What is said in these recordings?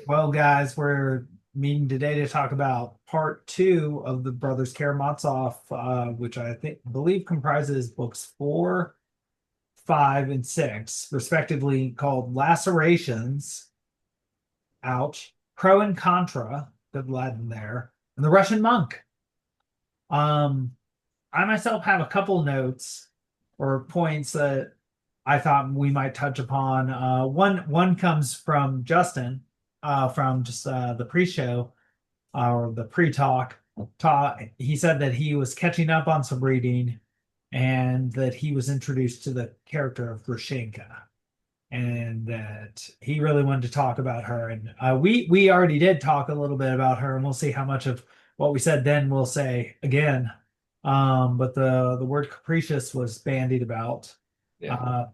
Well, guys, we're meeting today to talk about part two of the Brothers Karamazov, which believe comprises books four, five, and six, respectively, called Lacerations, ouch, Pro and Contra, good Latin there, and the Russian Monk. Um, I myself have a couple notes or points that I thought we might touch upon. One comes from Justin, from just the pre-show or the pre-talk. He said that he was catching up on some reading and that he was introduced to the character of Grushenka and that he really wanted to talk about her. And we already did talk a little bit about her, and we'll see how much of what we said then we'll say again. But the word capricious was bandied about. Yeah. Uh,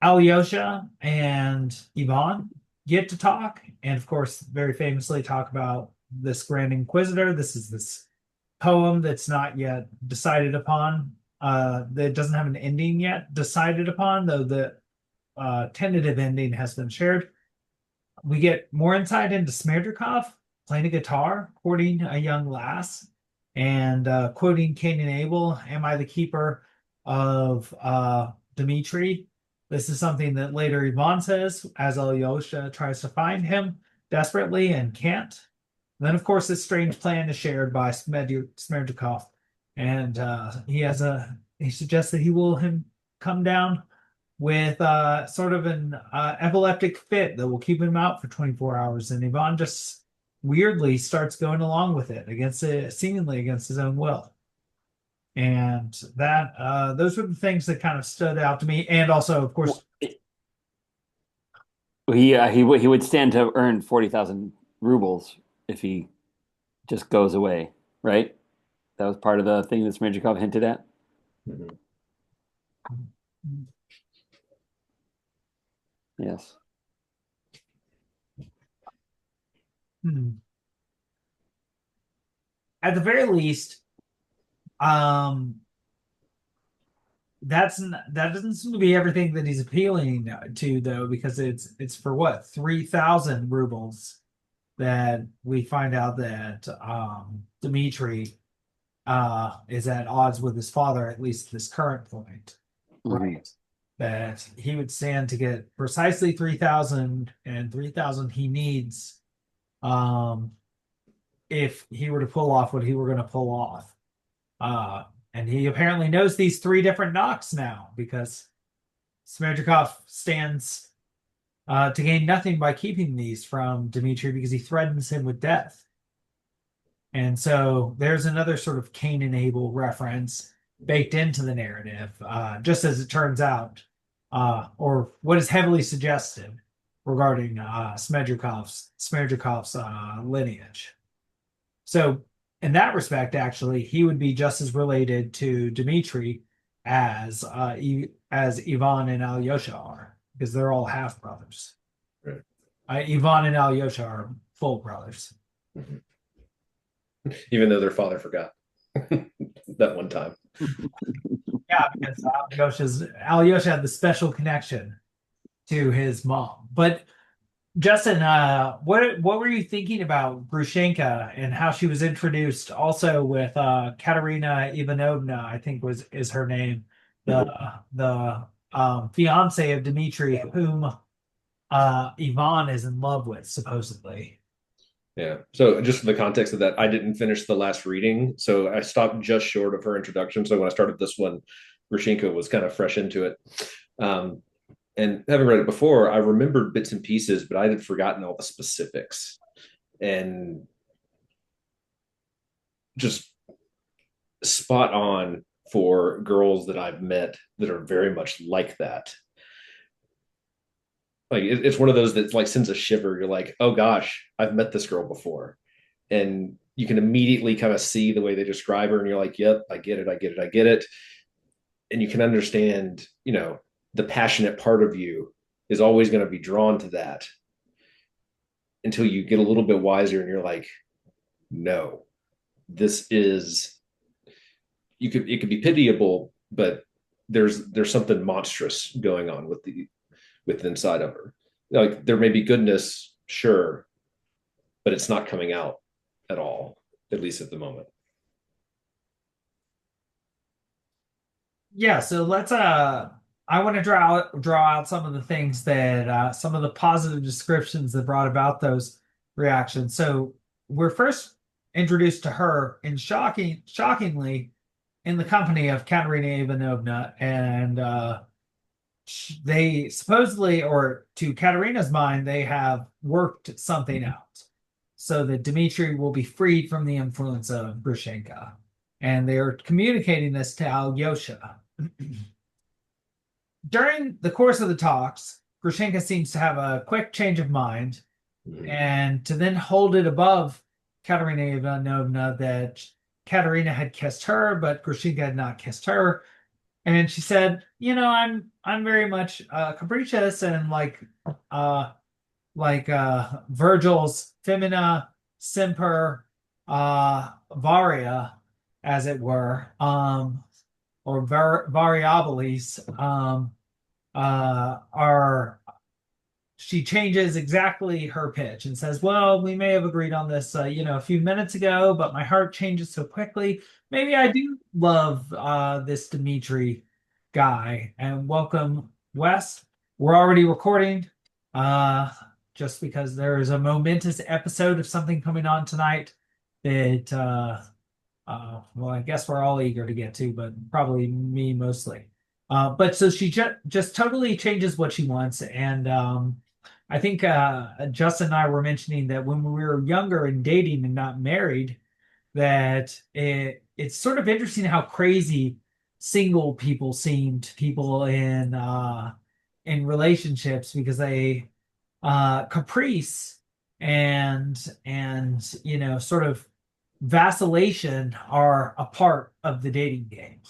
Alyosha and Ivan get to talk, and of course, very famously talk about this Grand Inquisitor. This poem that's not yet decided upon. That doesn't have an ending yet decided upon, though the tentative ending has been shared. We get more insight into Smerdrakov playing a guitar, courting a young lass, and quoting Cain and Abel, "Am I the keeper of Dmitri?" This is something that later Ivan says as Alyosha tries to find him desperately and can't. Then, of course, this strange plan is shared by Smerdrakov, and he suggests that he will him come down with sort of an epileptic fit that will keep him out for 24 hours. And Ivan just weirdly starts going along with it seemingly against his own will. And that those were the things that kind of stood out to me. And also, of Well, course, he would stand to earn 40,000 rubles if he just goes away, right? That was part of the thing that Smerdyakov hinted at. hmm, Yes. at the very least, um, that doesn't seem to be everything that he's appealing to, though, because it's for what 3,000 rubles that we find out that Dmitri is at odds with his father, at least at this current point, Mhm. right? That he would stand to get precisely 3,000 and 3,000 he needs um, if he were to pull off what he were going to pull off. Uh, and he apparently knows these three different knocks now because Smerdrakov stands to gain nothing by keeping these from Dmitri because he threatens him with death. And so there's another sort of Cain and Abel reference baked into the narrative, just as it turns out, or what is heavily suggested regarding Smerdrakov's lineage. So in that respect, actually, he would be just as related to Dmitri as Ivan and Alyosha are, because they're all half brothers. Right. Ivan and Alyosha are full brothers. Mhm. Even though their father forgot that one time. Yeah, because Alyosha had the special connection to his mom. But Justin, what were you thinking about Grushenka and how she was introduced also with Katerina Ivanovna, I think is her name, the Mhm. fiance of Dmitri, whom Ivan is in love with, supposedly. Yeah. So just for the context of that, I didn't finish the last reading. So I stopped just short of her introduction. So when I started this one, Grushenka was kind of fresh into it. Um, and having read it before, I remembered bits and pieces, but I had forgotten all the specifics. And just spot on for girls that I've met that are very much like that. Like it's one of those that like sends a shiver. You're like, oh gosh, I've met this girl before, and you can immediately kind of see the way they describe her, and you're like, yep, I get it, I get it, I get it, and you can understand, the passionate part of you is always going to be drawn to that until you get a little bit wiser, and you're like, no, this is it could be pitiable, but there's something monstrous going on with the inside of her. Like there may be goodness, sure, but it's not coming out at all, at least at the moment. Yeah, so let's I want to draw out some of the things that some of the positive descriptions that brought about those reactions. So we're first introduced to her in shockingly in the company of Katerina Ivanovna, and they supposedly, or to Katerina's mind, they have worked something out so that Dmitri will be freed from the influence of Grushenka. And they're communicating this to Alyosha. During the course of the talks, Grushenka seems to have a quick change of mind and to then hold it above Katerina Ivanovna that Katerina had kissed her, but Grushenka had not kissed her. And she said, I'm very much capricious and Virgil's femina semper varia, as it were, or variabilis, are she changes exactly her pitch and says, well, we may have agreed on this, a few minutes ago, but my heart changes so quickly. Maybe I do love this Dimitri guy. And welcome, Wes. We're already recording just because there is a momentous episode of something coming on tonight that, well, I guess we're all eager to get to, but probably me mostly. But so she just totally changes what she wants. And I think Justin and I were mentioning that when we were younger and dating and not married, that it's sort of interesting how crazy single people seem to people in relationships because they caprice and sort of vacillation are a part of the dating game.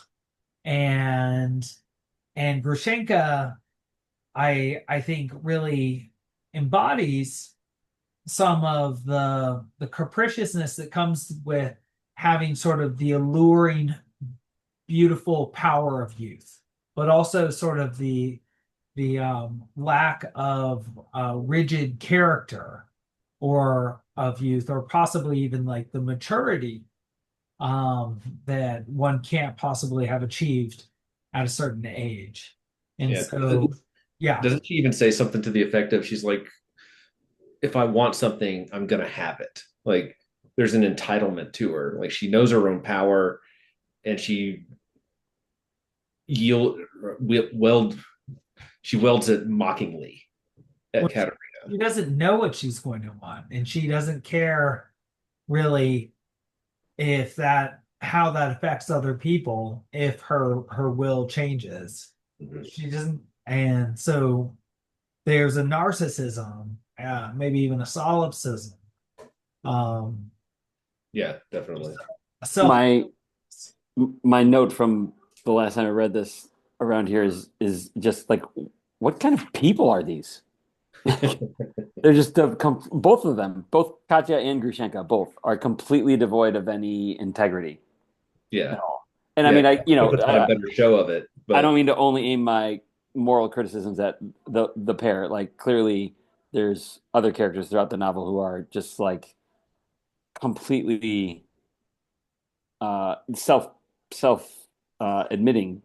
And Grushenka, I think really embodies some of the capriciousness that comes with having sort of the alluring, beautiful power of youth, but also sort of the lack of rigid character or of youth, or possibly even like the maturity that one can't possibly have achieved at a certain age. And Yeah. so, yeah. Doesn't she even say something to the effect of, she's like, if I want something, I'm gonna have it. Like there's an entitlement to her. Like she knows her own power, and yield weld she welds it mockingly at Well, Katerina. she doesn't know what she's going to want, and she doesn't care really if that how that affects other people if her will changes. Mhm. She doesn't, and so there's a narcissism, maybe even a solipsism, um, Yeah, definitely. self. My my note from the last time I read this around here is just like, what kind of people are these? They're just both of them, both Katya and Grushenka, both are completely devoid of any integrity Yeah. at all. And I Yeah. mean, Could've thought a better show of it, I but don't mean to only aim my moral criticisms at the pair. Like clearly, there's other characters throughout the novel who are just like completely self admitting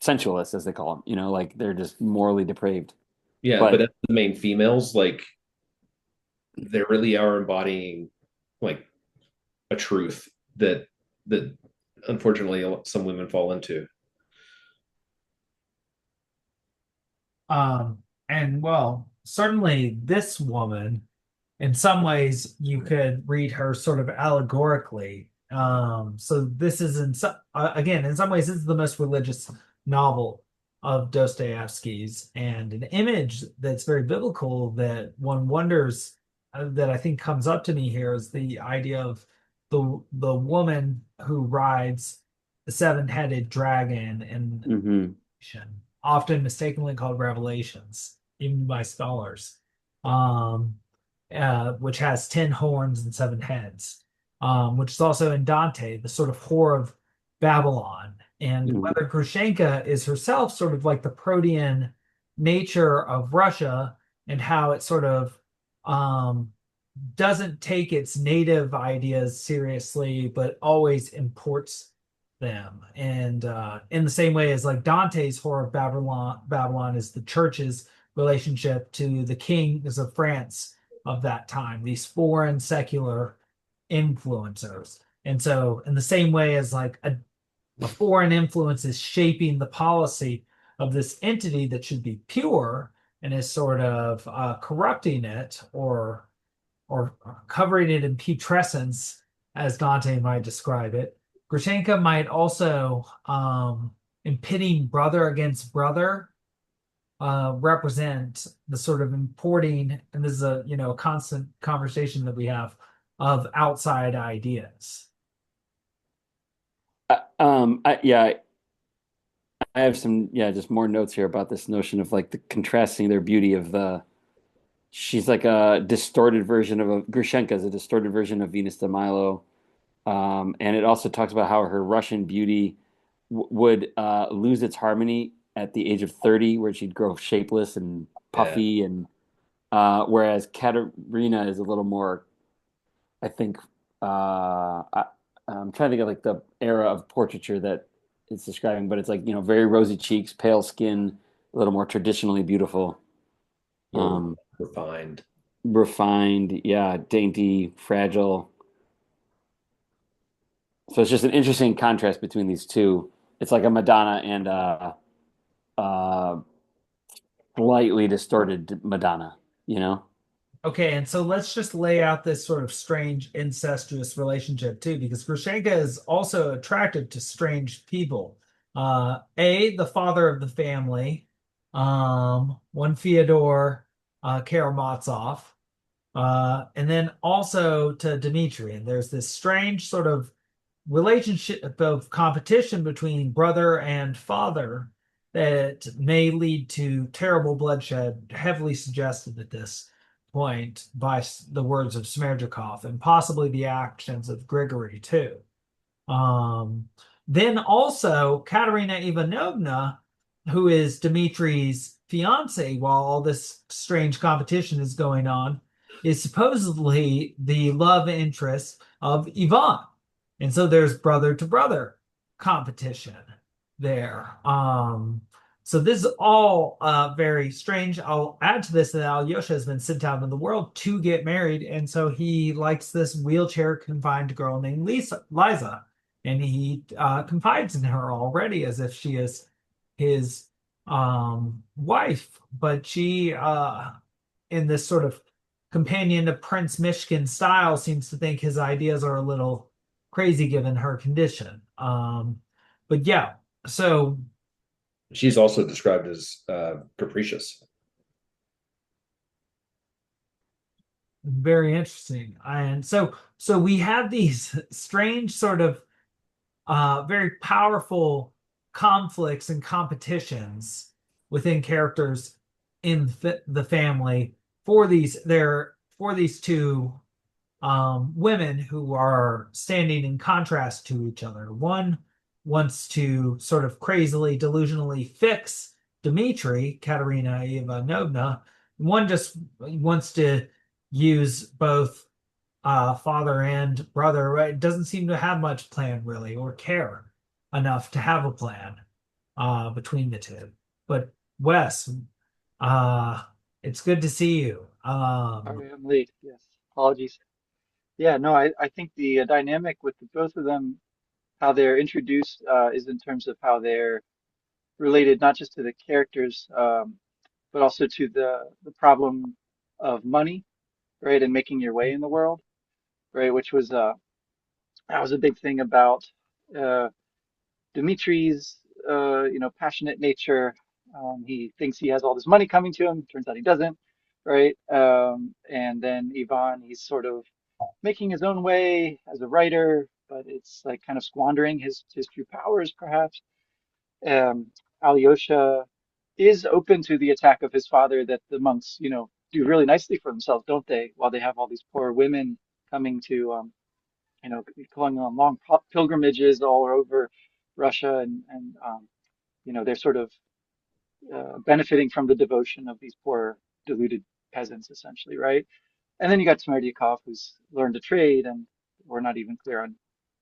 sensualists, as they call them. Like they're just morally depraved. yeah, but But as the main females, like they really are embodying like a truth that unfortunately some women fall into. And well, certainly this woman, in some ways, you could read her sort of allegorically. So this is again, in some ways, this is the most religious novel of Dostoevsky's, and an image that's very biblical that one wonders that I think comes up to me here is the idea of the woman who rides the seven-headed dragon in mhm. often mistakenly called Revelations, even by scholars, um, which has 10 horns and 7 heads, which is also in Dante, the sort of whore of Babylon. And Mhm. whether Grushenka is herself sort of like the protean nature of Russia and how it sort of um, doesn't take its native ideas seriously, but always imports them. And in the same way as like Dante's Whore of Babylon is the church's relationship to the kings of France of that time, these foreign secular influencers. And so, in the same way as like a foreign influence is shaping the policy of this entity that should be pure and is sort of corrupting it or covering it in putrescence, as Dante might describe it. Grushenka might also, in pitting brother against brother, represent the sort of importing, and this is a a constant conversation that we have of outside ideas. Yeah, I have some, yeah, just more notes here about this notion of like the contrasting their beauty of the. She's like a distorted version of a Grushenka is a distorted version of Venus de Milo, and it also talks about how her Russian beauty would lose its harmony at the age of 30, where she'd grow shapeless and Yeah. puffy, and whereas Katerina is a little more, I think, I'm trying to think of like the era of portraiture that it's describing, but it's like, very rosy cheeks, pale skin, a little more traditionally beautiful, More um, refined. refined, yeah, dainty, fragile. So it's just an interesting contrast between these two. It's like a Madonna and a slightly distorted Madonna, you know? Okay, and so let's just lay out this sort of strange incestuous relationship too, because Grushenka is also attracted to strange people. The father of the family, one Fyodor Karamazov, and then also to Dmitri. And there's this strange sort of relationship of competition between brother and father that may lead to terrible bloodshed, heavily suggested at this point by the words of Smerdyakov and possibly the actions of Grigory too. Um, then also Katerina Ivanovna, who is Dmitri's fiance, while all this strange competition is going on, is supposedly the love interest of Ivan. And so there's brother to brother competition there. So this is all very strange. I'll add to this that Alyosha has been sent out in the world to get married, and so he likes this wheelchair confined girl named Liza, and he confides in her already as if she is his wife. But she, in this sort of companion to Prince Mishkin style, seems to think his ideas are a little crazy given her condition. But yeah, so She's also described as capricious. very interesting. And so we have these strange sort of very powerful conflicts and competitions within characters in the family for these two women who are standing in contrast to each other. One wants to sort of crazily, delusionally fix Dmitri, Katerina Ivanovna. One just wants to use both father and brother. Right? Doesn't seem to have much plan really, or care enough to have a plan between the two. But Wes, uh, it's good to see you. Sorry, I'm late. Yes, apologies. Yeah, no, I think the dynamic with the both of them, how they're introduced, is in terms of how they're related not just to the characters, but also to the problem of money, right, and making your way in the world, right, which was that was a big thing about uh, Dimitri's passionate nature. He thinks he has all this money coming to him. Turns out he doesn't, right? And then Ivan, he's sort of making his own way as a writer, but it's like kind of squandering his true powers, perhaps. Um, Alyosha is open to the attack of his father that the monks, do really nicely for themselves, don't they? While they have all these poor women coming to, going on long pilgrimages all over Russia, and they're sort of benefiting from the devotion of these poor deluded peasants, essentially, right? And then you got Smerdyakov, who's learned a trade, and we're not even clear on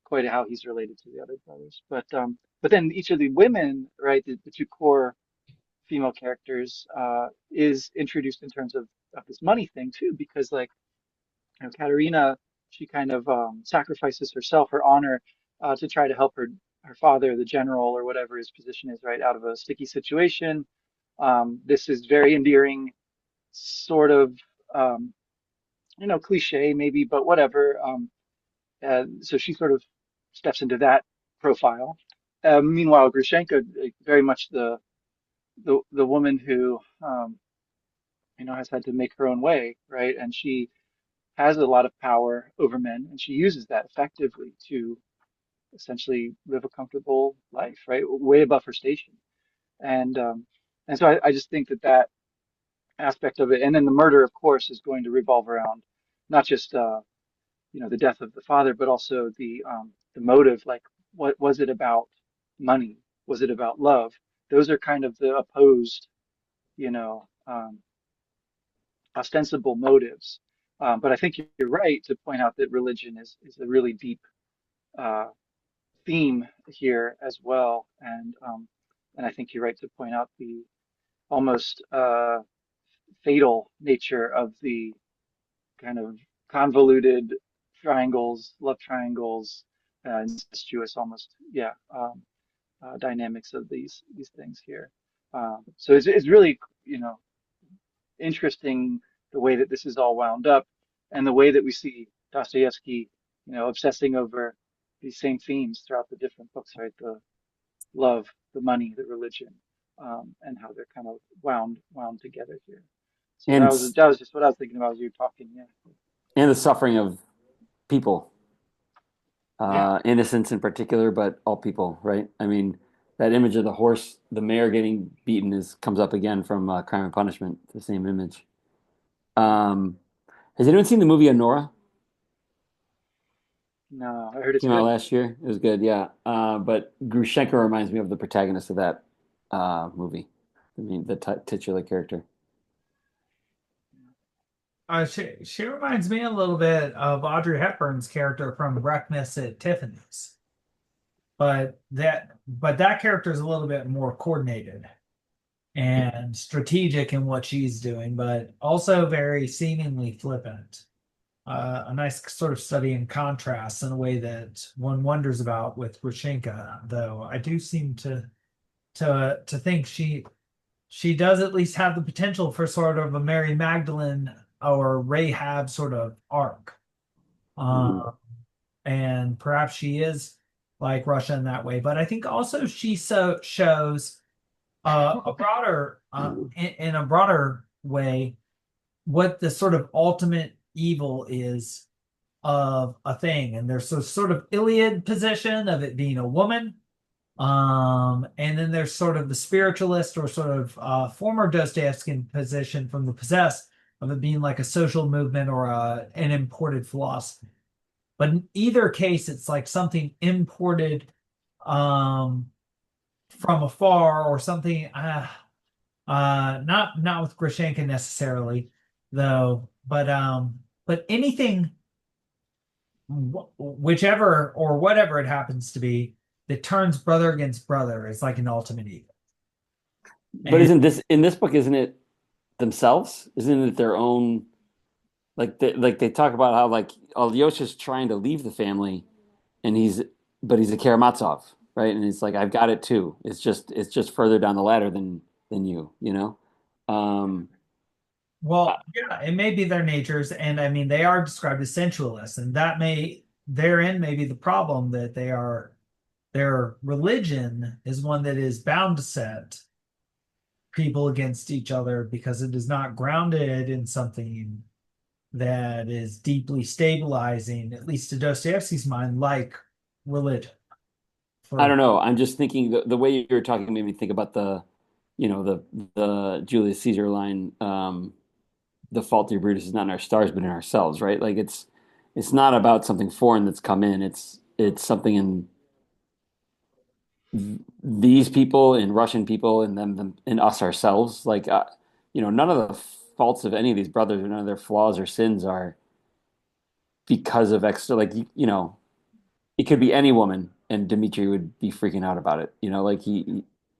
quite how he's related to the other brothers. But then each of the women, right, the two core female characters, is introduced in terms of this money thing too, because like, you know, Katerina, she kind of sacrifices herself, her honor, to try to help her father, the general or whatever his position is, right, out of a sticky situation. This is very endearing, sort of, um, cliche maybe, but whatever. So she sort of steps into that profile. Meanwhile, Grushenka, like, very much the woman who, has had to make her own way, right? And she has a lot of power over men, and she uses that effectively to essentially live a comfortable life, right? Way above her station. And so I just think that aspect of it, and then the murder, of course, is going to revolve around not just the death of the father, but also the motive. Like, what was it about money? Was it about love? Those are kind of the opposed, you know, um, ostensible motives. But I think you're right to point out that religion is a really deep uh, theme here as well, and I think you're right to point out the almost fatal nature of the kind of convoluted triangles, love triangles, incestuous almost, yeah, dynamics of these things here. So it's really, interesting the way that this is all wound up, and the way that we see Dostoevsky, obsessing over these same themes throughout the different books, right? The love, the money, the religion, and how they're kind of wound together here. So and that was just what I was thinking about as you were talking. Yeah. and the suffering of people, Yeah. innocents in particular, but all people, right? I mean, that image of the horse, the mayor getting beaten, is comes up again from Crime and Punishment. The same image. Um, has anyone seen the movie Honora? No, I heard it's Came out good. last year. It was good, yeah. But Grushenka reminds me of the protagonist of that movie. I mean, the t titular character. She reminds me a little bit of Audrey Hepburn's character from Breakfast at Tiffany's, but that character is a little bit more coordinated and strategic in what she's doing, but also very seemingly flippant. A nice sort of study in contrast in a way that one wonders about with Grushenka, though I do seem to think she does at least have the potential for sort of a Mary Magdalene or Rahab sort of arc. Mhm. And perhaps she is like Russia in that way, but I think also she shows a broader in a broader way what the sort of ultimate evil is of a thing. And there's a sort of Iliad position of it being a woman. And then there's sort of the spiritualist or sort of former Dostoevskian position from the possessed of it being like a social movement or an imported philosophy. But in either case, it's like something imported um, from afar or something. Not with Grushenka necessarily, though. But anything, whichever or whatever it happens to be, that turns brother against brother is like an ultimate evil. But And isn't this in this book? Isn't it themselves? Isn't it their own? Like they talk about how like Alyosha's trying to leave the family, and he's a Karamazov, right? And it's like I've got it too. It's just further down the ladder than you know. Um, well, yeah, it may be their natures, and I mean they are described as sensualists, and that may therein may be the problem that their religion is one that is bound to set people against each other because it is not grounded in something that is deeply stabilizing, at least to Dostoevsky's mind, like religion. I don't For know. I'm just thinking the way you were talking made me think about the Julius Caesar line. The fault, dear Brutus, is not in our stars, but in ourselves, right? Like it's not about something foreign that's come in. It's something in these people, in Russian people, and them in us ourselves. Like none of faults of any of these brothers, or none of their flaws or sins are because of extra, like, it could be any woman, and Dmitri would be freaking out about it. Like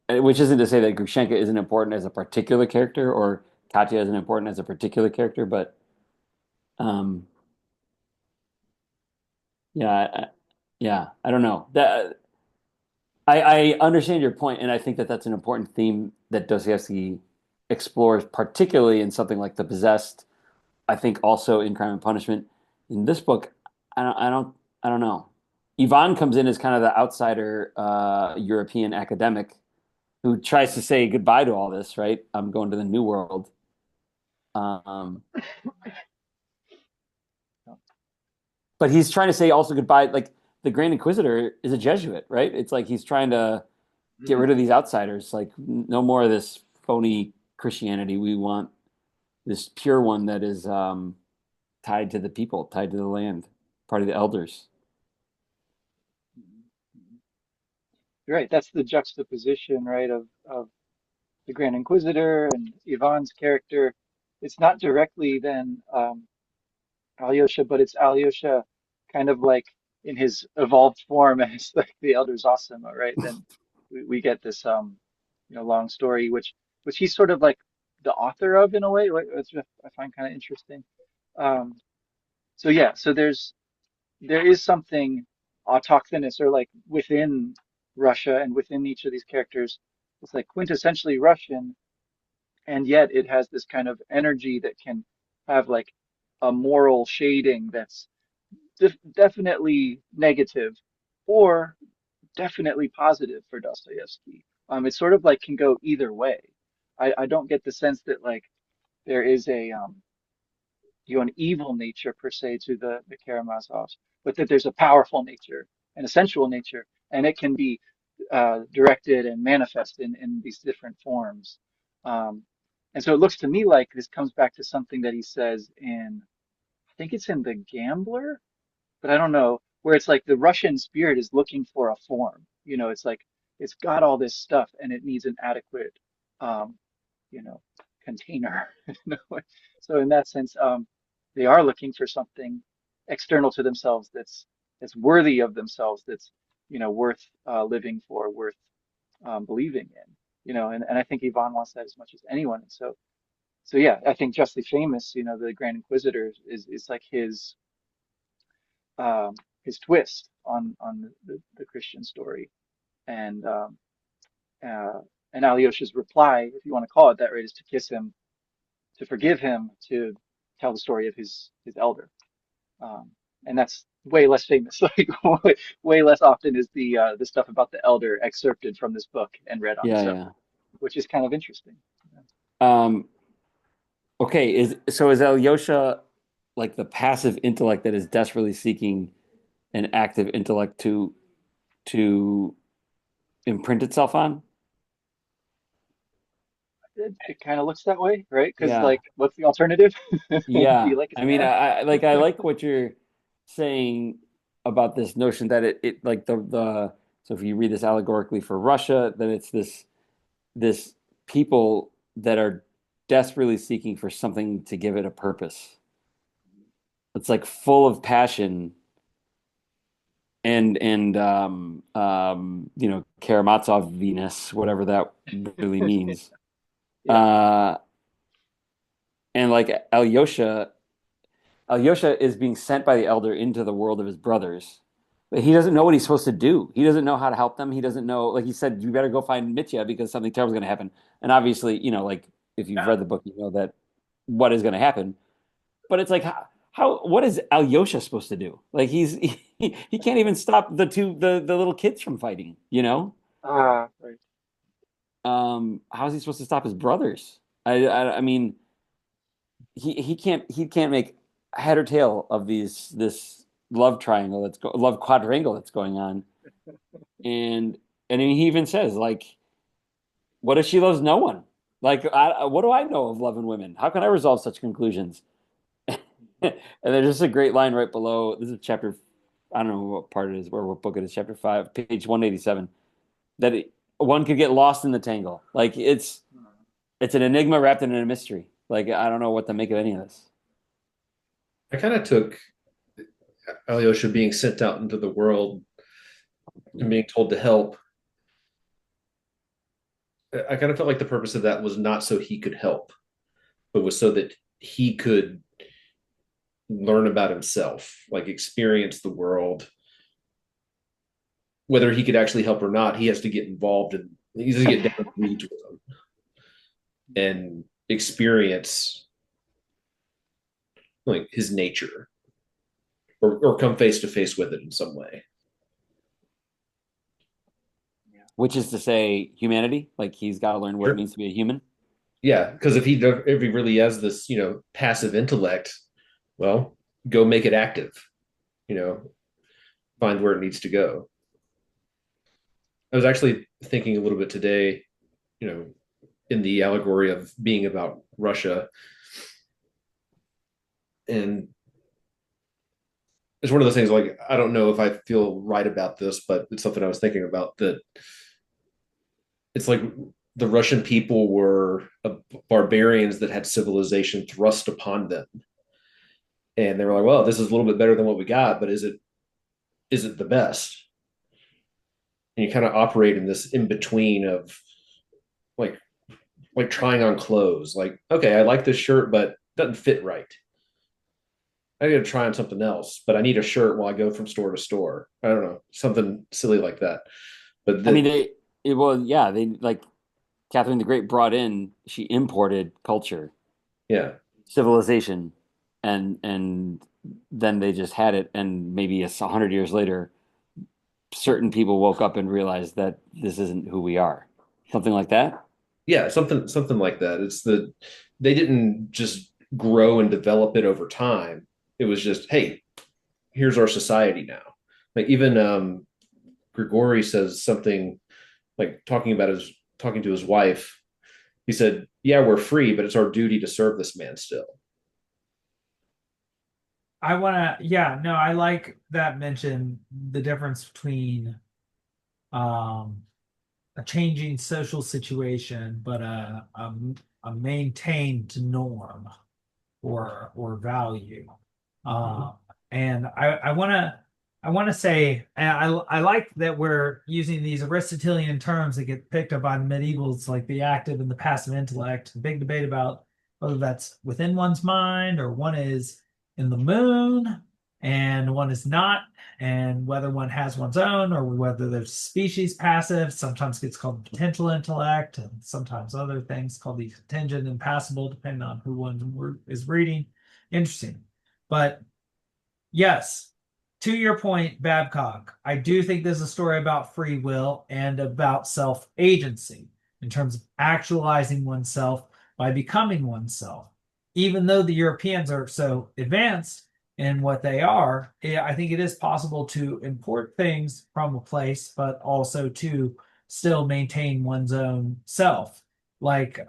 which isn't to say that Grushenka isn't important as a particular character, or Katya isn't important as a particular character, but um, yeah, yeah, I don't know. I understand your point, and I think that that's an important theme that Dostoevsky explores, particularly in something like The Possessed. I think also in Crime and Punishment. In this book, I don't know. Ivan comes in as kind of the outsider European academic who tries to say goodbye to all this, right? I'm going to the new world. Um, but he's trying to say also goodbye. Like the Grand Inquisitor is a Jesuit, right? It's like he's trying to get rid of these outsiders. Like no more of this phony Christianity. We want this pure one that is tied to the people, tied to the land, part of the elders. Right. That's the juxtaposition, right, of the Grand Inquisitor and Ivan's character. It's not directly then Alyosha, but it's Alyosha kind of like in his evolved form as like the Elder Zosima, right? Then we get this long story which he's sort of like the author of in a way, which I find kind of interesting. Um, so yeah, so there is something autochthonous or like within Russia and within each of these characters. It's like quintessentially Russian, and yet it has this kind of energy that can have like a moral shading that's definitely negative or definitely positive for Dostoevsky. It's sort of like can go either way. I don't get the sense that like there is a an evil nature per se to the Karamazovs, but that there's a powerful nature and a sensual nature, and it can be directed and manifest in these different forms. Um, and so it looks to me like this comes back to something that he says in, I think it's in The Gambler, but I don't know, where it's like the Russian spirit is looking for a form. It's like it's got all this stuff and it needs an adequate, um, you know, container. So in that sense, they are looking for something external to themselves that's worthy of themselves, that's worth living for, worth believing in. And I think Ivan wants that as much as anyone. And so yeah, I think Justly Famous, the Grand Inquisitor is like um, his twist on the Christian story, and uh, and Alyosha's reply, if you want to call it that, right, is to kiss him, to forgive him, to tell the story of his elder, and that's way less famous. Like way less often is the stuff about the elder excerpted from this book and read on Yeah, its own, yeah. which is kind of interesting. Um, okay, is Alyosha like the passive intellect that is desperately seeking an active intellect to imprint itself on? It kind of looks that way, right? Because Yeah. like, what's the alternative? Be Yeah. like his I mean, dad. I like what you're saying about this notion that it like the so if you read this allegorically for Russia, then it's this people that are desperately seeking for something to give it a purpose. It's like full of passion and Karamazov Venus, whatever that really means. Yeah. Uh and like Alyosha is being sent by the elder into the world of his brothers. But he doesn't know what he's supposed to do. He doesn't know how to help them. He doesn't know, like he said, you better go find Mitya because something terrible is going to happen. And obviously, like if you've read the book, you know that what is going to happen. But it's like, what is Alyosha supposed to do? Like he can't even stop the little kids from fighting, you know? Right. How's he supposed to stop his brothers? I mean, he can't make head or tail of this love quadrangle that's going on, and he even says like, what if she loves no one? Like, what do I know of love and women? How can I resolve such conclusions? And there's just a great line right below. This is chapter, I don't know what part it is, or what book it is, chapter 5, page 187. One could get lost in the tangle. Like it's an enigma wrapped in a mystery. Like, I don't know what to make of any of this. I kind of took Alyosha being sent out into the world and being told to help. I kind of felt like the purpose of that was not so he could help, but was so that he could learn about himself, like experience the world. Whether he could actually help or not, he has to get involved and he has to get down to the weeds with them and experience like his nature or come face to face with it in some way. Which is to say, humanity. Like he's got to learn what it Sure. means to be a human. Yeah, because if he really has this, passive intellect, well, go make it active. You know, find where it needs to go. I was actually thinking a little bit today, you know, in the allegory of being about Russia, and it's one of those things like I don't know if I feel right about this, but it's something I was thinking about that it's like the Russian people were barbarians that had civilization thrust upon them, and they were like, "Well, this is a little bit better than what we got, but is it the best?" And you kind of operate in this in between of like trying on clothes. Like, okay, I like this shirt, but it doesn't fit right. I got to try on something else, but I need a shirt while I go from store to store. I don't know, something silly like that. But I mean, they like Catherine the Great brought in, she imported culture, yeah, civilization, and then they just had it. And maybe 100 years later, certain people woke up and realized that this isn't who we are. Something like that. yeah, something like that. They didn't just grow and develop it over time. It was just, hey, here's our society now. Like even Grigori says something like talking to his wife. He said, "Yeah, we're free, but it's our duty to serve this man still." Yeah, no, I like that mention the difference between um a changing social situation, but a maintained norm or value. Uh, and I want to say I like that we're using these Aristotelian terms that get picked up by the medievals, like the active and the passive intellect. Big debate about whether that's within one's mind or one is in the moon and one is not, and whether one has one's own or whether there's species passive. Sometimes gets called potential intellect, and sometimes other things called the contingent and passable, depending on who one is reading. Interesting. But yes, to your point, Babcock, I do think there's a story about free will and about self agency in terms of actualizing oneself by becoming oneself. Even though the Europeans are so advanced in what they are, I think it is possible to import things from a place, but also to still maintain one's own self. Like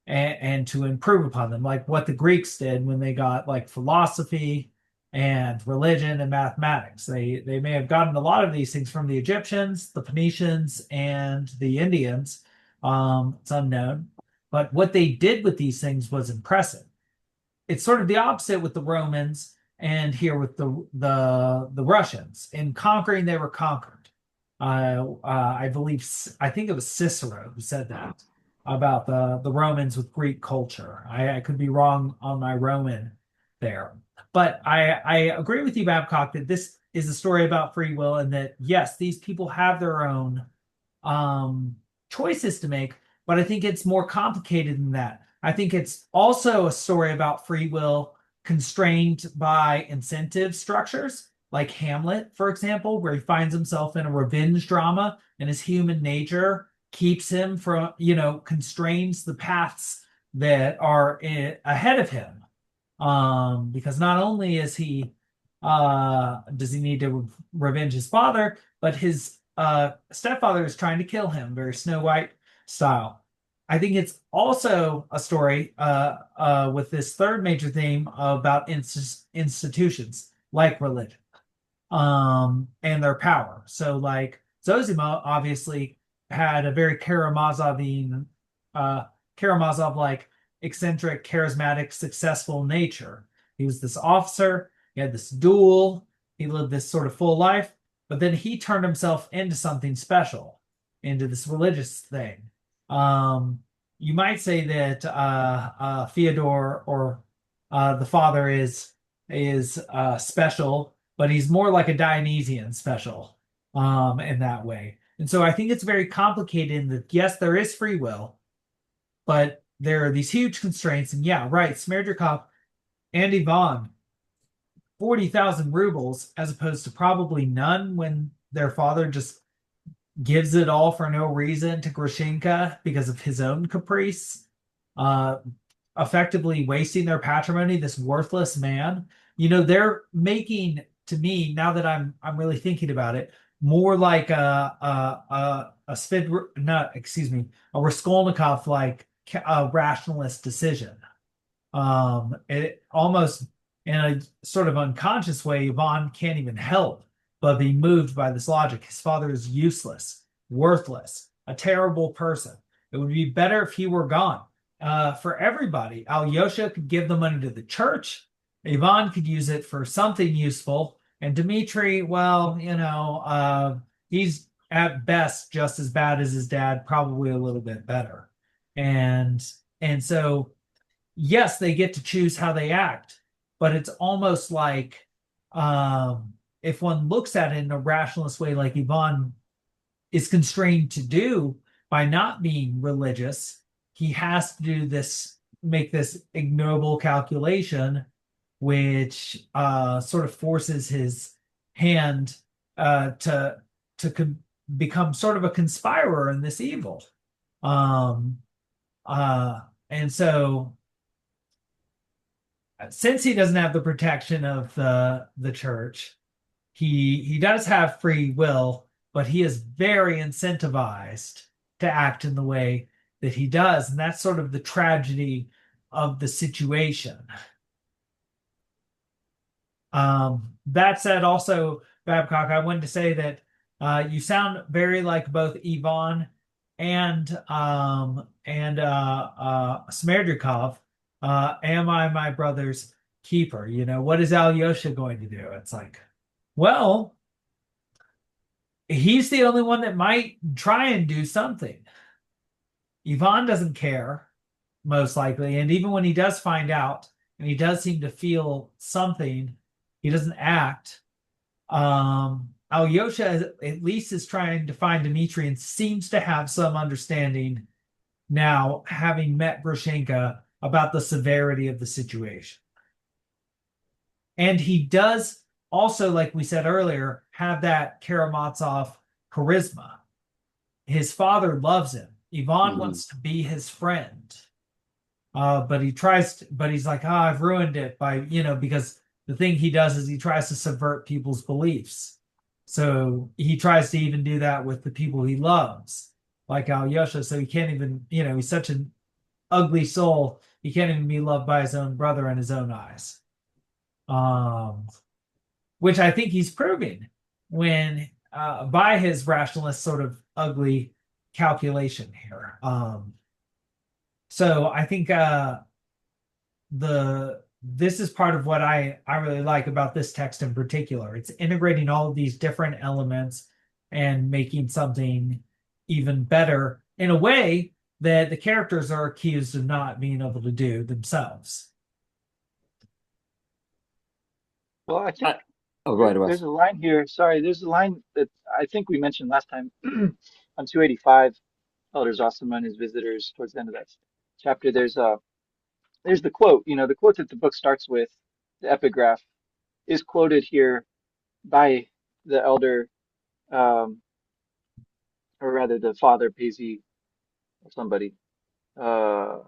and to improve upon them, like what the Greeks did when they got like philosophy and religion and mathematics. They may have gotten a lot of these things from the Egyptians, the Phoenicians, and the Indians. It's unknown, but what they did with these things was impressive. It's sort of the opposite with the Romans and here with the Russians. In conquering, they were conquered. I think it was Cicero who said that about the Romans with Greek culture. I could be wrong on my Roman there, but I agree with you, Babcock, that this is a story about free will and that yes, these people have their own choices to make, but I think it's more complicated than that. I think it's also a story about free will constrained by incentive structures, like Hamlet, for example, where he finds himself in a revenge drama and his human nature keeps him from, constrains the paths that are ahead of him. Because not only is he does he need to revenge his father, but his stepfather is trying to kill him, very Snow White style. I think it's also a story with this third major theme about institutions like religion and their power. So, like Zosima obviously had a very Karamazovian Karamazov like eccentric, charismatic, successful nature. He was this officer. He had this duel. He lived this sort of full life, but then he turned himself into something special, into this religious thing. Um, you might say that Fyodor or the father is special, but he's more like a Dionysian special in that way. And so I think it's very complicated in that yes, there is free will, but there are these huge constraints. And yeah, right, Smerdjakov and Ivan, 40,000 rubles as opposed to probably none when their father just gives it all for no reason to Grushenka because of his own caprice, uh, effectively wasting their patrimony, this worthless man. They're making, to me, now that I'm really thinking about it, more like a Spid, not, excuse me, a Raskolnikov like a rationalist decision. It almost in a sort of unconscious way, Yvonne can't even help but be moved by this logic. His father is useless, worthless, a terrible person. It would be better if he were gone. For everybody, Alyosha could give the money to the church. Ivan could use it for something useful. And Dmitri, well, he's at best just as bad as his dad, probably a little bit better. And and so yes, they get to choose how they act, but it's almost like if one looks at it in a rationalist way, like Ivan is constrained to do by not being religious, he has to do this, make this ignoble calculation, which sort of forces his hand to become sort of a conspirer in this evil. Um, and so since he doesn't have the protection of the church, he does have free will, but he is very incentivized to act in the way that he does, and that's sort of the tragedy of the situation. That said, also Babcock, I wanted to say that you sound very like both Ivan and Smerdjakov. Am I my brother's keeper? What is Alyosha going to do? It's like, well, he's the only one that might try and do something. Ivan doesn't care, most likely. And even when he does find out, and he does seem to feel something, he doesn't act. Alyosha at least is trying to find Dmitri and seems to have some understanding now, having met Grushenka, about the severity of the situation. And he does also, like we said earlier, have that Karamazov charisma. His father loves him. Ivan wants to be his friend. But he's like, I've ruined it because the thing he does is he tries to subvert people's beliefs. So he tries to even do that with the people he loves, like Alyosha. So he can't even, he's such an ugly soul. He can't even be loved by his own brother in his own eyes. Which I think he's proving by his rationalist sort of ugly calculation here. So I think this is part of what I really like about this text in particular. It's integrating all of these different elements and making something even better in a way that the characters are accused of not being able to do themselves. Well, I think Oh, go ahead, there's Wes. a line here. Sorry, there's a line that I think we mentioned last time on 285, Elder Zosima and his visitors towards the end of that chapter. There's the quote, the quote that the book starts with, the epigraph, is quoted here by the elder, um, or rather the father, Paisley, or somebody. Uh,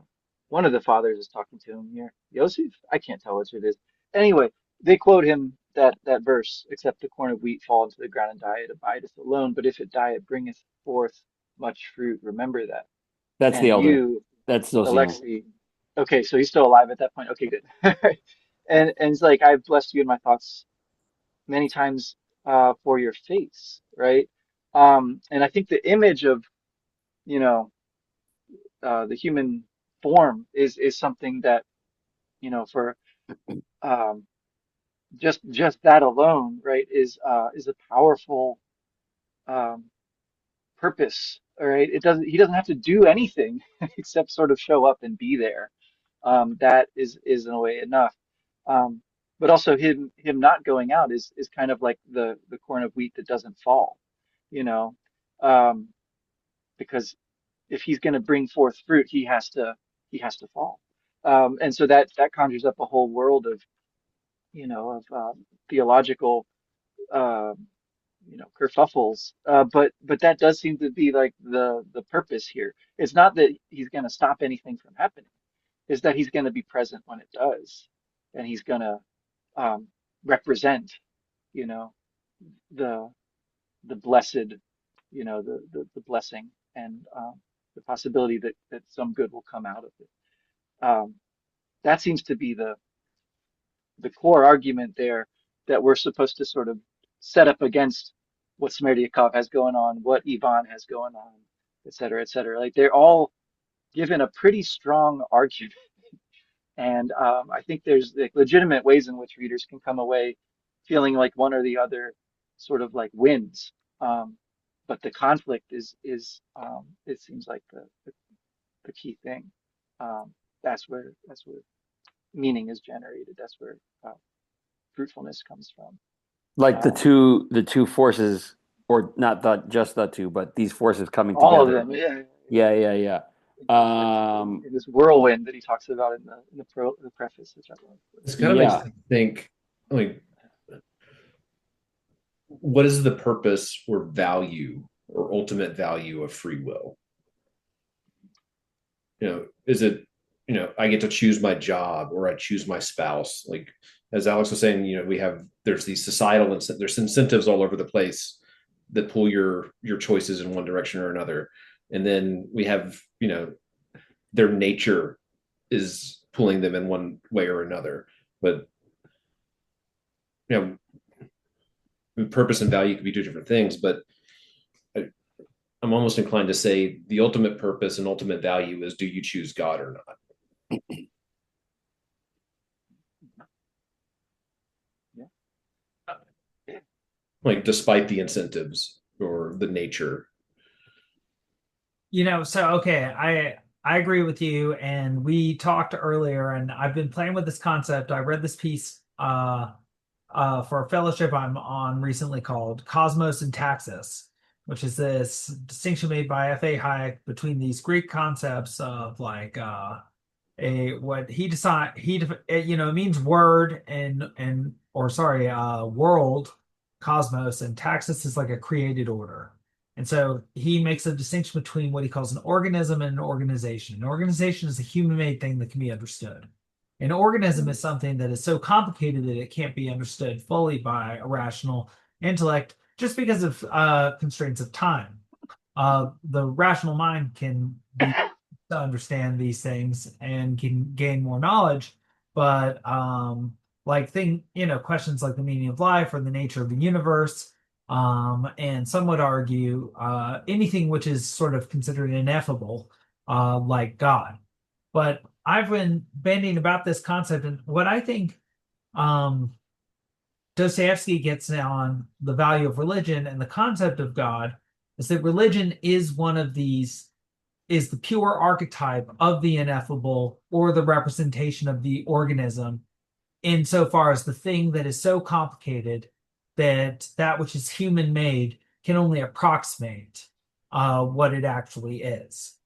One of the fathers is talking to him here. Yosef? I can't tell which it is. Anyway, they quote him that verse, except the corn of wheat fall into the ground and die, it abideth alone, but if it die, it bringeth forth much fruit. Remember that. That's the And elder. you, That's Zosimo. Alexei, okay, so he's still alive at that point. Okay, good. And it's like I've blessed you in my thoughts many times for your face, right? And I think the image of, you know, the human form is something that, for um, just that alone, right, is a powerful um, purpose. All right, he doesn't have to do anything except sort of show up and be there. That is in a way enough. Um, but also him not going out is kind of like the corn of wheat that doesn't fall, you know, um, because if he's going to bring forth fruit, he has to fall. And so that conjures up a whole world of theological um, kerfuffles. But that does seem to be like the purpose here. It's not that he's going to stop anything from happening. It's that he's going to be present when it does, and he's going to represent, you know, the the blessed, the blessing and the possibility that some good will come out of it. Um, that seems to be the core argument there that we're supposed to sort of set up against what Smerdyakov has going on, what Ivan has going on, et cetera, et cetera. Like they're all given a pretty strong argument. And I think there's like legitimate ways in which readers can come away feeling like one or the other sort of like wins. Um, but the conflict is it seems like the key thing. Um, that's where meaning is generated. That's where fruitfulness comes from. Like Um, the two forces, or not just the two, but these forces coming all of together. them, yeah. Yeah. In this whirlwind that he talks about in the preface, which I love. This kind of makes Yeah. me think, like, what is the purpose or value or ultimate value of free will? Is it, I get to choose my job or I choose my spouse? Like, as Alex was saying, there's these there's incentives all over the place that pull your choices in one direction or another. And then we have, their nature is pulling them in one way or another. But, purpose and value could be two different things, but I'm almost inclined to say the ultimate purpose and ultimate value is, do you choose God or not? Yeah. Like, despite the incentives or the nature. So okay, I agree with you, and we talked earlier, and I've been playing with this concept. I read this piece for a fellowship I'm on recently called Cosmos and Taxis, which is this distinction made by F.A. Hayek between these Greek concepts of like a what he decide it means word and or sorry world, cosmos, and taxis is like a created order. And so he makes a distinction between what he calls an organism and an organization. An organization is a human-made thing that can be understood. An organism is something that is so complicated that it can't be understood fully by a rational intellect just because of constraints of time. The rational mind can be to understand these things and can gain more knowledge, but questions like the meaning of life or the nature of the universe, and some would argue anything which is sort of considered ineffable, like God. But I've been bandying about this concept, and what I think um, Dostoevsky gets on the value of religion and the concept of God is that religion is one of these, is the pure archetype of the ineffable or the representation of the organism, insofar as the thing that is so complicated that that which is human made can only approximate what it actually is.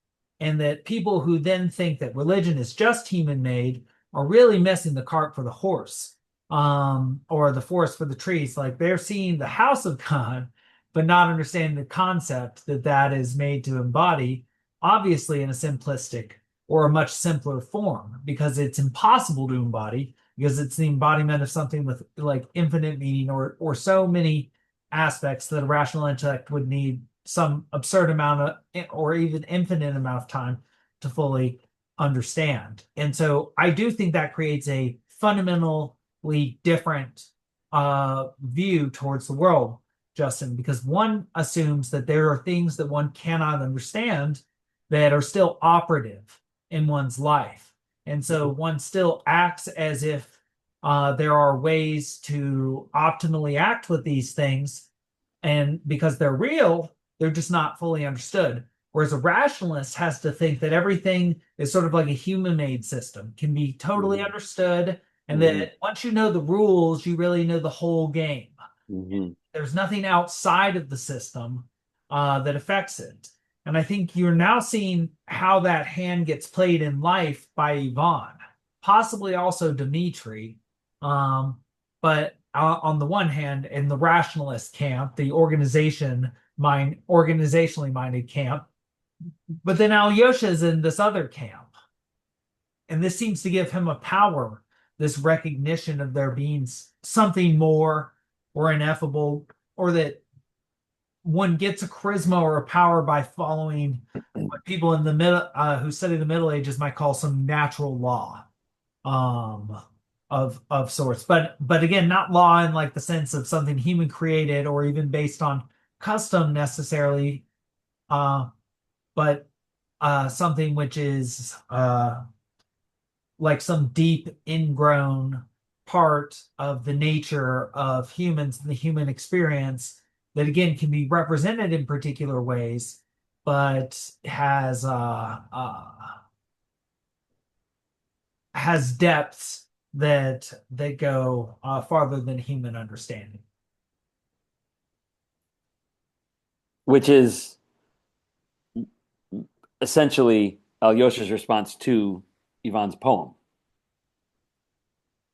And that people who then think that religion is just human made are really missing the cart for the horse, or the forest for the trees. Like they're seeing the house of God, but not understanding the concept that that is made to embody, obviously in a simplistic or a much simpler form, because it's impossible to embody, because it's the embodiment of something with like infinite meaning or so many aspects that a rational intellect would need some absurd amount of or even infinite amount of time to fully understand. And so I do think that creates a fundamentally different view towards the world, Justin, because one assumes that there are things that one cannot understand that are still operative in one's life. And so one still acts as if there are ways to optimally act with these things. And because they're real, they're just not fully understood. Whereas a rationalist has to think that everything is sort of like a human-made system, can be totally understood, and that once you know the rules, you really know the whole game. There's nothing outside of the system that affects it. And I think you're now seeing how that hand gets played in life by Ivan, possibly also Dmitri. But on the one hand, in the rationalist camp, the organizationally minded camp, but then Alyosha is in this other camp. And this seems to give him a power, this recognition of there being something more or ineffable, or that one gets a charisma or a power by following what people in the middle who study the Middle Ages might call some natural law of sorts. But again, not law in like the sense of something human created or even based on custom necessarily, but something which is like some deep ingrown part of the nature of humans and the human experience that again can be represented in particular ways, but has depths that go farther than human understanding. Which is essentially Alyosha's response to Ivan's poem.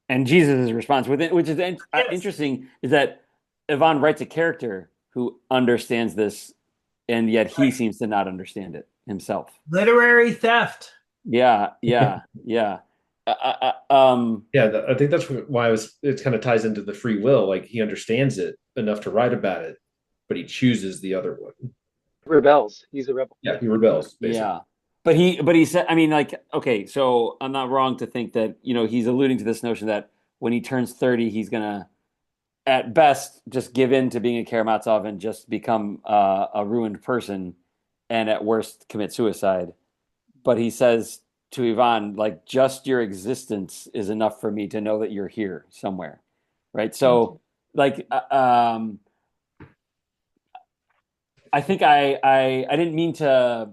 And Jesus' response with it, which is interesting, is that Ivan writes a character who understands this, and yet he seems to not understand it himself. Literary theft. Yeah. Yeah, I think that's why it kind of ties into the free will. Like he understands it enough to write about it, but he chooses the other one. Rebels. He's a rebel. Yeah, he rebels, basically. Yeah. But he said, I mean, like, okay, so I'm not wrong to think that, he's alluding to this notion that when he turns 30, he's gonna, at best, just give in to being a Karamazov and just become a ruined person, and at worst commit suicide. But he says to Ivan, like, just your existence is enough for me to know that you're here somewhere, right? So, like, I think I didn't mean to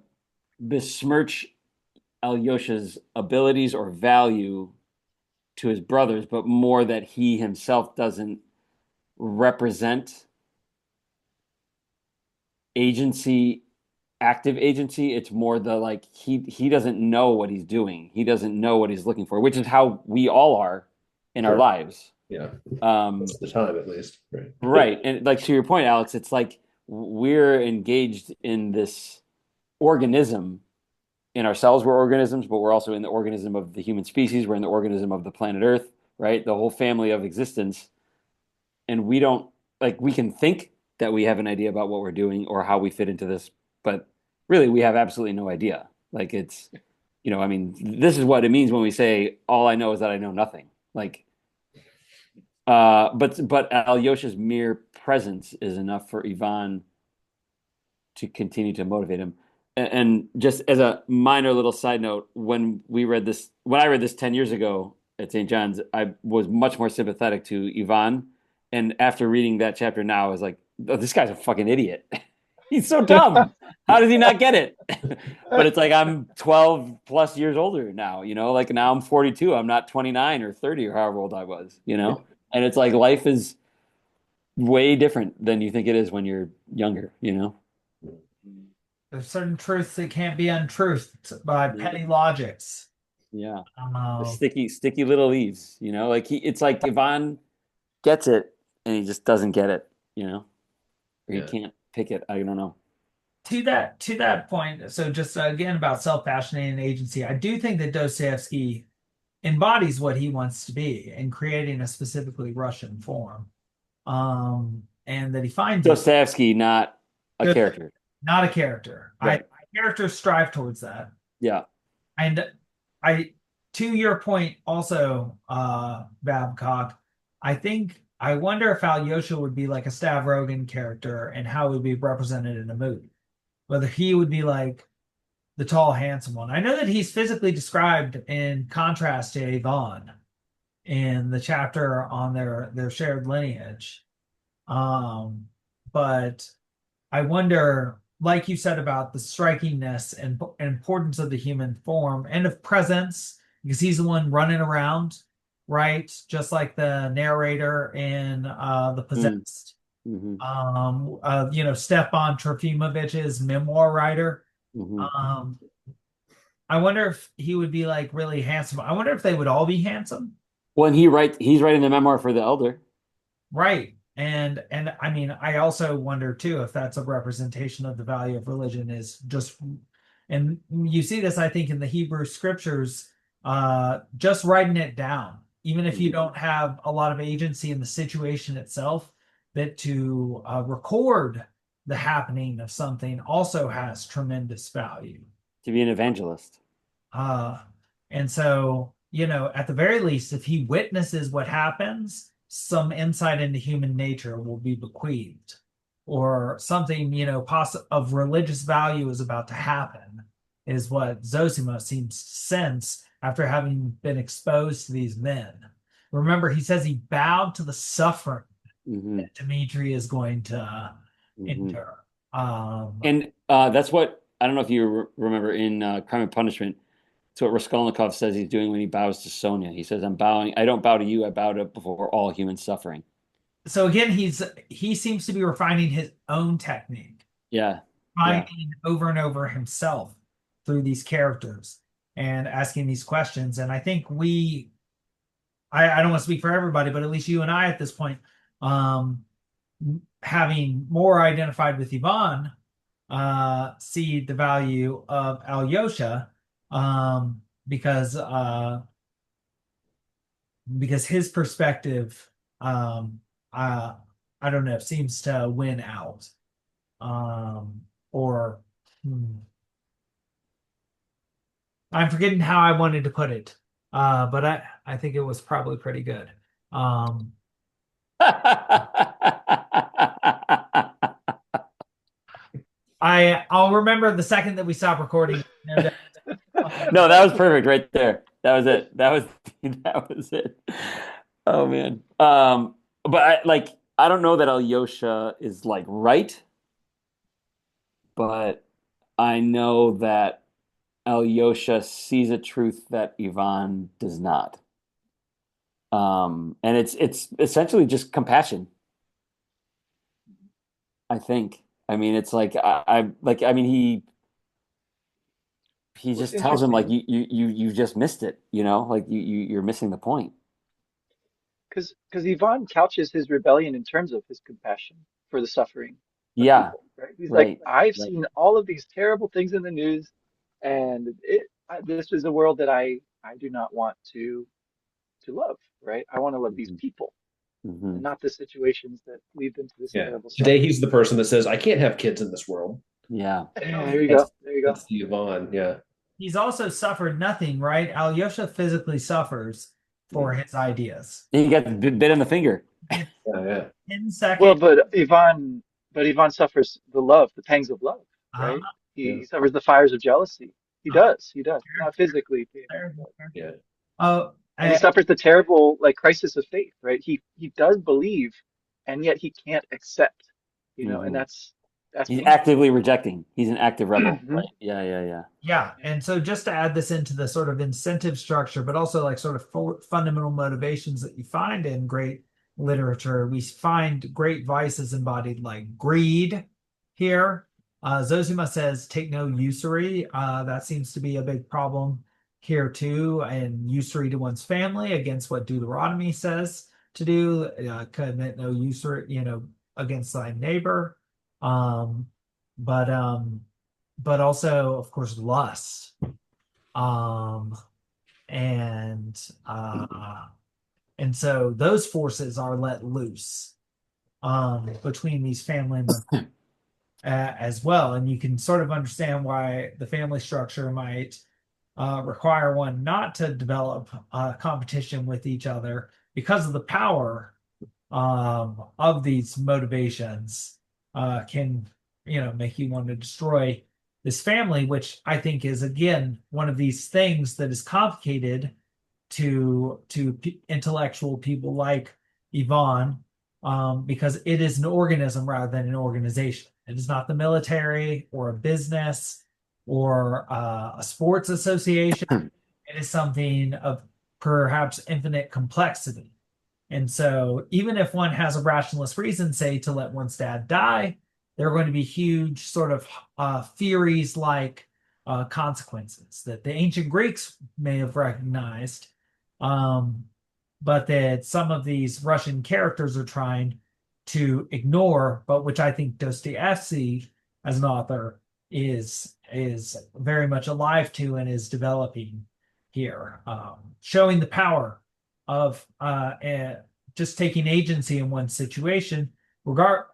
besmirch Alyosha's abilities or value to his brothers, but more that he himself doesn't represent agency, active agency. It's more the like he doesn't know what he's doing. He doesn't know what he's looking for, which is how we all are in our lives. Yeah. Most of the time, at least. Right. Right. And like to your point, Alex, it's like we're engaged in this organism. In ourselves, we're organisms, but we're also in the organism of the human species. We're in the organism of the planet Earth, right? The whole family of existence. And we don't, like, we can think that we have an idea about what we're doing or how we fit into this, but really we have absolutely no idea. Like it's, I mean, this is what it means when we say, all I know is that I know nothing. Like, but Alyosha's mere presence is enough for Ivan to continue to motivate him. And just as a minor little side note, when I read this 10 years ago at St. John's, I was much more sympathetic to Ivan. And after reading that chapter now, I was like, oh, this guy's a fucking idiot. He's so dumb. How does he not get it? But it's like, I'm 12 plus years older now, like now I'm 42. I'm not 29 or 30 or however old I was, and it's like, life is way different than you think it is when you're younger, There's certain truths that can't be untruths by petty logics. Yeah. Sticky little leaves, like it's like Ivan gets it and he just doesn't get it, or he can't pick it. I don't know. To that point, so just again about self-passionating and agency, I do think that Dostoevsky embodies what he wants to be in creating a specifically Russian form. And that he finds Dostoevsky, not a character. Not a character. Right. Characters strive towards that. Yeah. And to your point also, Babcock, I wonder if Alyosha would be like a Stavrogan character and how it would be represented in a movie. Whether he would be like the tall, handsome one. I know that he's physically described in contrast to Avon in the chapter on their shared lineage. But I wonder, like you said about the strikingness and importance of the human form and of presence, because he's the one running around, right? Just like the narrator in The Possessed. Stepan Trofimovich's memoir writer. I wonder if he would be like really handsome. I wonder if they would all be handsome. Well, and he's writing the memoir for the elder. Right. And I mean, I also wonder too if that's a representation of the value of religion is just, and you see this, I think, in the Hebrew scriptures, just writing it down, even if you don't have a lot of agency in the situation itself, that to record the happening of something also has tremendous value. To be an evangelist. And so, at the very least, if he witnesses what happens, some insight into human nature will be bequeathed, or something, of religious value is about to happen, is what Zosima seems to sense after having been exposed to these men. Remember, he says he bowed to the suffering that Dmitri is going to endure. And that's what, I don't know if you remember in Crime and Punishment, it's what Raskolnikov says he's doing when he bows to Sonia. He says, I don't bow to you, I bow to before all human suffering. So again, he seems to be refining his own technique. Yeah. Finding over and over himself through these characters and asking these questions. And I think I don't want to speak for everybody, but at least you and I at this point, having more identified with Ivan, see the value of Alyosha, because his perspective, I don't know, seems to win out. I'm forgetting how I wanted to put it, but I think it was probably pretty good. I'll remember the second that we stop recording. No, that was perfect right there. That was it. That was it. Oh man. But I don't know that Alyosha is like right, but I know that Alyosha sees a truth that Ivan does not. And it's essentially just compassion. I think. I mean, it's like I mean he just tells him like you just missed it, like you're missing the point. Because Ivan couches his rebellion in terms of his compassion for the suffering of Yeah, people, right? He's right, like, I've seen all of these terrible things in the news, and this is a world that I do not want to love, right? I want to love these people and not the situations that lead them to this terrible Today suffering. he's the person that says, I can't have kids in this world. Yeah. There you go. There you go. That's the Ivan, yeah. He's also suffered nothing, right? Alyosha physically suffers for his ideas. He got bit in the finger. Yeah. 10 seconds. Well, but Ivan suffers the pangs of love, right? He suffers the fires of jealousy. He does. Not physically. Yeah. And he suffers the terrible crisis of faith, right? He does believe, and yet he can't accept, and that's He's actively rejecting. He's an active rebel. Right? Yeah. Yeah, and so just to add this into the sort of incentive structure, but also like sort of fundamental motivations that you find in great literature, we find great vices embodied like greed here. Zosima says, take no usury. That seems to be a big problem here too, and usury to one's family against what Deuteronomy says to do. Commit no usury, against thy neighbor. But also, of course, lust. And so those forces are let loose between these family members as well. And you can sort of understand why the family structure might require one not to develop competition with each other because of the power of these motivations can make you want to destroy this family, which I think is again one of these things that is complicated to intellectual people like Ivan, because it is an organism rather than an organization. It is not the military or a business or a sports association. It is something of perhaps infinite complexity. And so, even if one has a rationalist reason, say, to let one's dad die, there are going to be huge sort of theories like consequences that the ancient Greeks may have recognized, um, but that some of these Russian characters are trying to ignore, but which I think Dostoevsky, as an author, is very much alive to and is developing here, showing the power of just taking agency in one situation,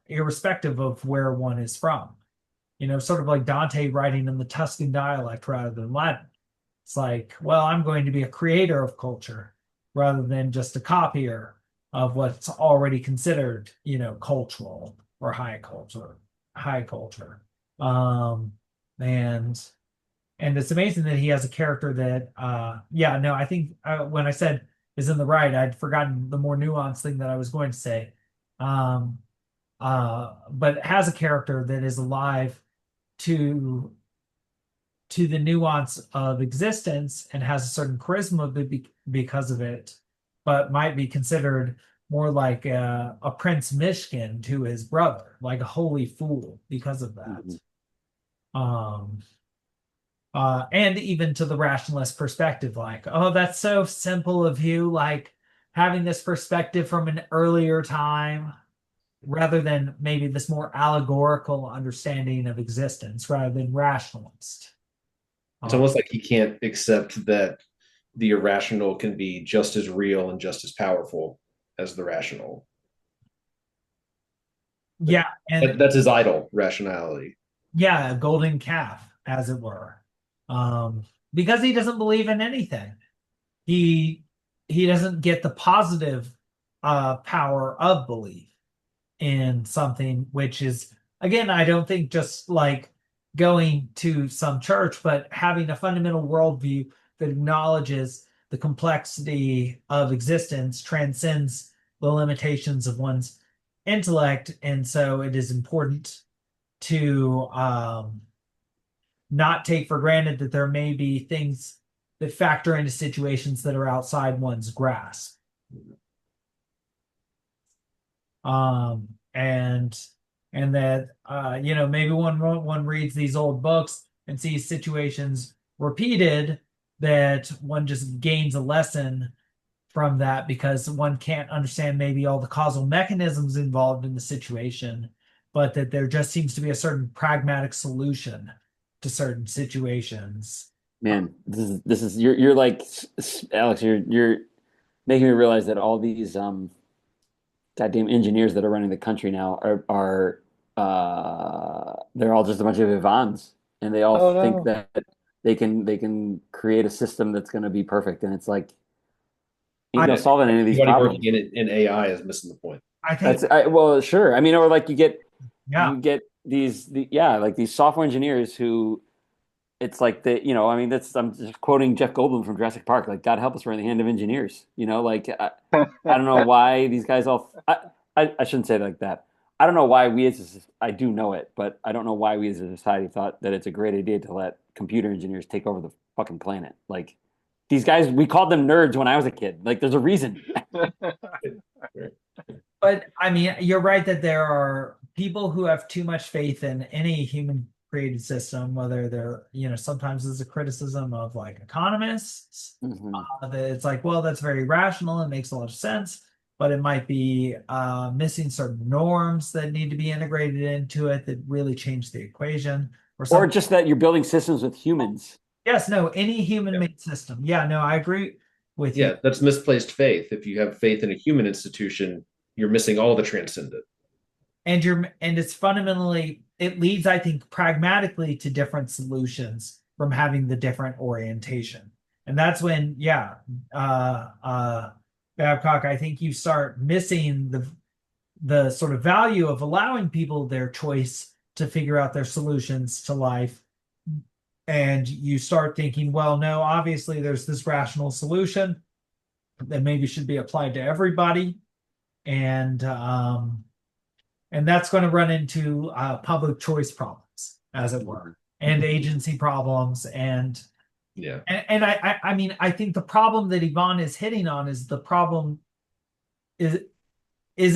irrespective of where one is from. Sort of like Dante writing in the Tuscan dialect rather than Latin. It's like, well, I'm going to be a creator of culture rather than just a copier of what's already considered, cultural or high culture. And it's amazing that he has a character that, I think when I said is in the right, I'd forgotten the more nuanced thing that I was going to say. But it has a character that is alive to the nuance of existence and has a certain charisma because of it, but might be considered more like a Prince Mishkin to his brother, like a holy fool because of that. Mm-hmm. And even to the rationalist perspective, like, oh, that's so simple of you, like having this perspective from an earlier time rather than maybe this more allegorical understanding of existence rather than rationalist. It's almost like he can't accept that the irrational can be just as real and just as powerful as the rational. Yeah. And that's his idol, rationality. Yeah, a golden calf, as it were. Because he doesn't believe in anything. He doesn't get the positive power of belief in something, which is, again, I don't think just like going to some church, but having a fundamental worldview that acknowledges the complexity of existence, transcends the limitations of one's intellect. And so it is important to not take for granted that there may be things that factor into situations that are outside one's grasp. And that maybe one reads these old books and sees situations repeated, that one just gains a lesson from that because one can't understand maybe all the causal mechanisms involved in the situation, but that there just seems to be a certain pragmatic solution to certain situations. Man, this is you're like, Alex, you're making me realize that all these goddamn engineers that are running the country now are they're all just a bunch of Ivans, and they all think that they can create a system that's going to be perfect, and it's like ain't no solving any of these problems. Working in AI is missing the point. I think well, sure. I mean, or like you get these like these software engineers who, it's like I mean, I'm just quoting Jeff Goldblum from Jurassic Park, like, God help us, we're in the hand of engineers. Like I don't know why these guys I shouldn't say it like that. I don't know why I do know it, but I don't know why we as a society thought that it's a great idea to let computer engineers take over the fucking planet. Like, these guys, we called them nerds when I was a kid. Like, there's a reason. But I mean, you're right that there are people who have too much faith in any human created system, whether they're, sometimes there's a criticism of like economists. Mm-hmm. That it's like, well, that's very rational and makes a lot of sense, but it might be missing certain norms that need to be integrated into it that really change the equation. Or just that you're building systems with humans. Yes, no, any human-made system. Yeah, no, I agree with you. Yeah, that's misplaced faith. If you have faith in a human institution, you're missing all the transcendent. And it's fundamentally, it leads, I think, pragmatically to different solutions from having the different orientation. And that's when, Babcock, I think you start missing the sort of value of allowing people their choice to figure out their solutions to life And you start thinking, well, no, obviously there's this rational solution that maybe should be applied to everybody. And that's going to run into public choice problems, as it were, and agency problems. Yeah. And I mean, I think the problem that Ivan is hitting on is the problem is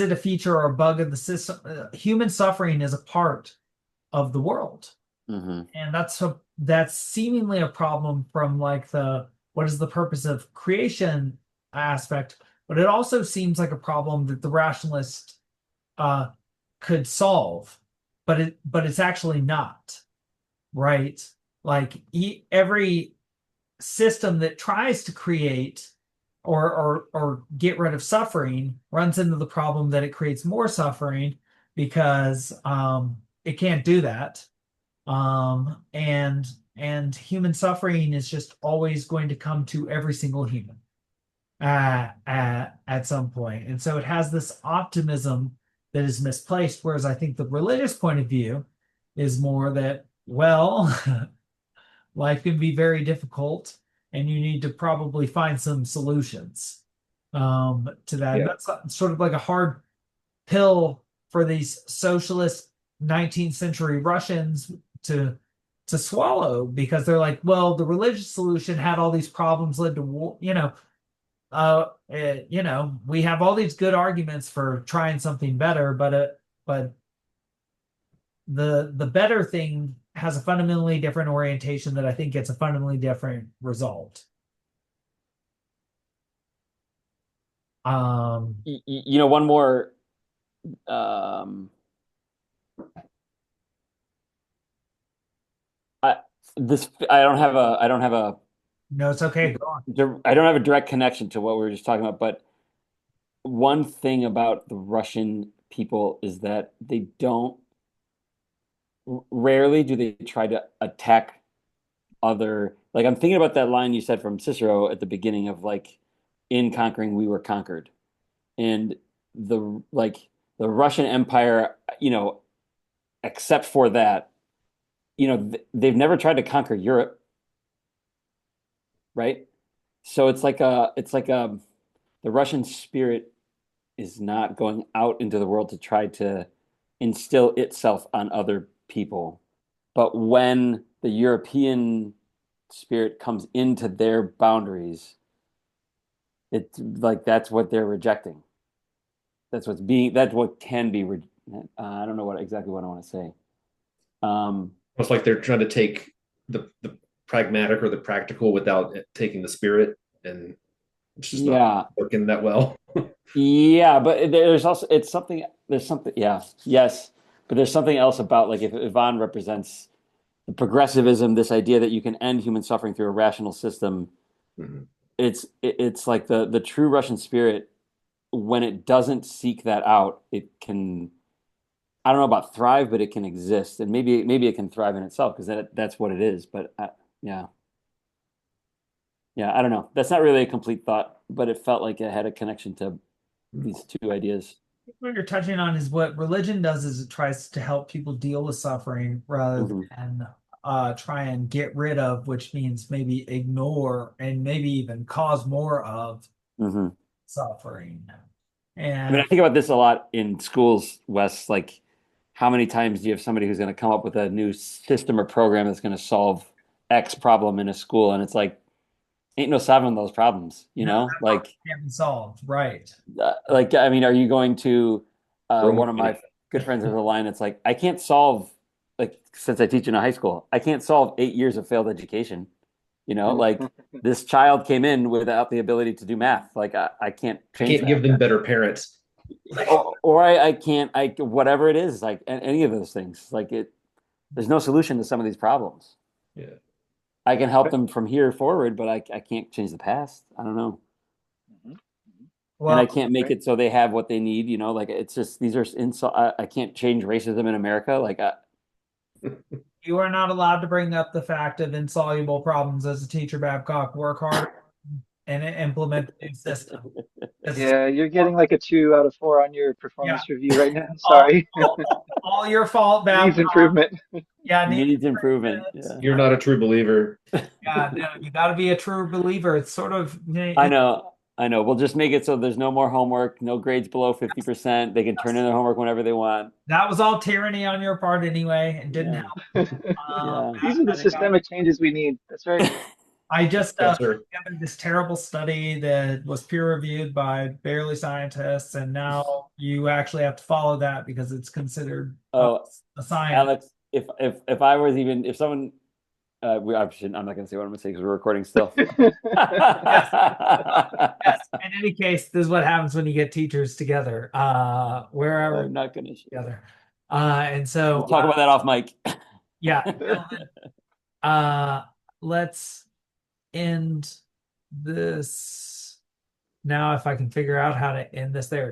it a feature or a bug of the system? Human suffering is a part of the world. And that's seemingly a problem from like the what is the purpose of creation aspect, but it also seems like a problem that the rationalist could solve, but it's actually not, right? Like every system that tries to create or get rid of suffering runs into the problem that it creates more suffering because it can't do that. And human suffering is just always going to come to every single human at some point. And so it has this optimism that is misplaced, whereas I think the religious point of view is more that, well, life can be very difficult and you need to probably find some solutions to that. Yeah. That's sort of like a hard pill for these socialist 19th century Russians to swallow, because they're like, well, the religious solution had all these problems, led to war, we have all these good arguments for trying something better, but the better thing has a fundamentally different orientation that I think gets a fundamentally different result. One more I don't have a No, it's okay. Go on. I don't have a direct connection to what we were just talking about, but one thing about the Russian people is that they don't rarely do they try to attack other, like I'm thinking about that line you said from Cicero at the beginning of like, in conquering we were conquered. And the Russian Empire, except for that, they've never tried to conquer Europe, right? So it's like the Russian spirit is not going out into the world to try to instill itself on other people. But when the European spirit comes into their boundaries, it's like that's what they're rejecting. That's what can be. I don't know exactly what I want to say. It's like they're trying to take the pragmatic or the practical without taking the spirit, and it's just not working that well. Yeah, but there's something, yes, but there's something else about, like, if Ivan represents the progressivism, this idea that you can end human suffering through a rational system. Mm-hmm. It's like the true Russian spirit, when it doesn't seek that out, it can, I don't know about thrive, but it can exist, and maybe it can thrive in itself because that's what it is. But yeah, I don't know. That's not really a complete thought, but it felt like it had a connection to these two ideas. What you're touching on is what religion does is it tries to help people deal with suffering rather than try and get rid of, which means maybe ignore and maybe even cause more of suffering. And I mean, I think about this a lot in schools, Wes. Like, how many times do you have somebody who's going to come up with a new system or program that's going to solve X problem in a school, and it's like, ain't no solving those problems, like can't be solved, right? I mean, are you going to? One of my good friends has a line. It's like, I can't solve, like, since I teach in a high school, I can't solve 8 years of failed education. Like, this child came in without the ability to do math. Like, I can't change. Give them better parents. Or I can't, whatever it is, like any of those things. Like, there's no solution to some of these problems. Yeah. I can help them from here forward, but I can't change the past. I don't know. Well, and I can't make it so they have what they need. Like, it's just, these are I can't change racism in America. Like, you are not allowed to bring up the fact of insoluble problems as a teacher, Babcock. Work hard and implement the new system. Yeah, you're getting like a 2 out of 4 on your performance review right now. Sorry. All your fault, Babcock. Needs improvement. Yeah, needs improvement. Yeah. You're not a true believer. yeah, no, you got to be a true believer. It's sort of I know. We'll just make it so there's no more homework, no grades below 50%. They can turn in their homework whenever they want. that was all tyranny on your part anyway, and didn't Yeah. help. Yeah. These are the Mathematic- systemic changes we need. That's right. I just Yes, sir. given this terrible study that was peer reviewed by barely scientists, and now you actually have to follow that because it's considered Oh, a science. Alex, if I was even if someone I shouldn't, I'm not going to say what I'm going to say because we're recording still. Yes. In any case, this is what happens when you get teachers together, wherever I'm not going to. together. And so We'll talk about that off mic. yeah, let's end this now. If I can figure out how to end this, there it is.